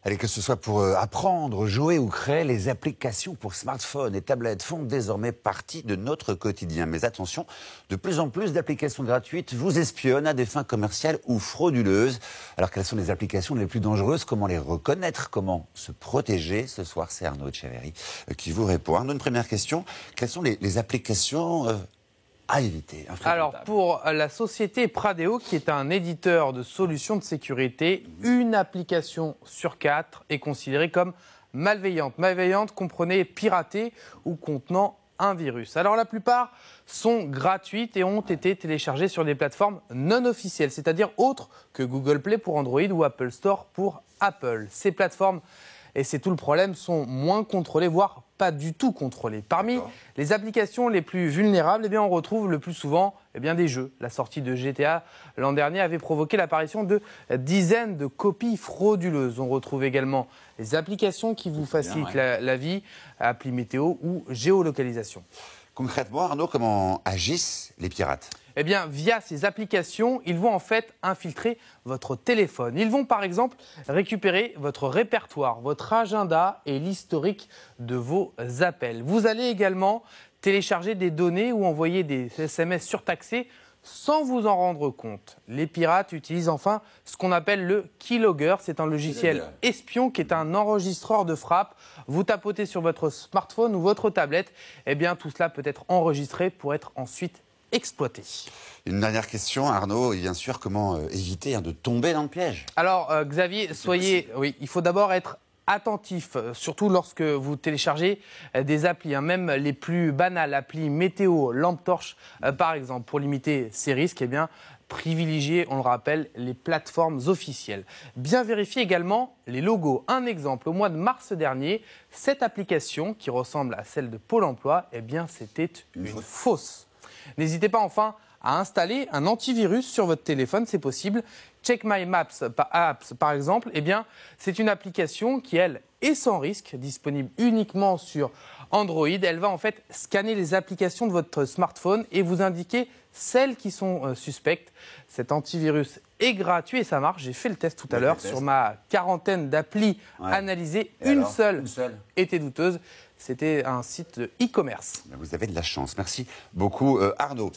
Allez, que ce soit pour apprendre, jouer ou créer, les applications pour smartphones et tablettes font désormais partie de notre quotidien. Mais attention, de plus en plus d'applications gratuites vous espionnent à des fins commerciales ou frauduleuses. Alors, quelles sont les applications les plus dangereuses? Comment les reconnaître? Comment se protéger? Ce soir, c'est Arnaud Etcheverry qui vous répond. Arnaud, une première question. Quelles sont les applications à éviter? Alors, pour la société Pradeo, qui est un éditeur de solutions de sécurité, une application sur 4 est considérée comme malveillante. Malveillante, comprenez piratée ou contenant un virus. Alors, la plupart sont gratuites et ont été téléchargées sur des plateformes non officielles, c'est-à-dire autres que Google Play pour Android ou Apple Store pour Apple. Ces plateformes, et c'est tout le problème, sont moins contrôlées, voire pas du tout contrôlées. Parmi les applications les plus vulnérables, on retrouve le plus souvent des jeux. La sortie de GTA l'an dernier avait provoqué l'apparition de dizaines de copies frauduleuses. On retrouve également les applications qui vous facilitent la vie, appli météo ou géolocalisation. Concrètement, Arnaud, comment agissent les pirates? Via ces applications, ils vont en fait infiltrer votre téléphone. Ils vont par exemple récupérer votre répertoire, votre agenda et l'historique de vos appels. Vous allez également télécharger des données ou envoyer des SMS surtaxés sans vous en rendre compte. Les pirates utilisent enfin ce qu'on appelle le keylogger. C'est un logiciel espion qui est un enregistreur de frappe. Vous tapotez sur votre smartphone ou votre tablette. Tout cela peut être enregistré pour être ensuite exploité. Une dernière question, Arnaud, et bien sûr, comment éviter de tomber dans le piège? Alors, Xavier, il faut d'abord être attentif, surtout lorsque vous téléchargez des applis, même les plus banales, applis météo, lampe torche, par exemple. Pour limiter ces risques, privilégiez, on le rappelle, les plateformes officielles. Bien vérifier également les logos. Un exemple, au mois de mars dernier, cette application qui ressemble à celle de Pôle emploi, c'était une fausse. N'hésitez pas enfin à installer un antivirus sur votre téléphone, c'est possible. Check My Maps Apps, par exemple, c'est une application qui, elle, est sans risque, disponible uniquement sur Android. Elle va en fait scanner les applications de votre smartphone et vous indiquer celles qui sont suspectes. Cet antivirus est gratuit et ça marche. J'ai fait le test tout à l'heure sur ma quarantaine d'applis analysées. Une seule était douteuse. C'était un site de e-commerce. Vous avez de la chance. Merci beaucoup, Arnaud.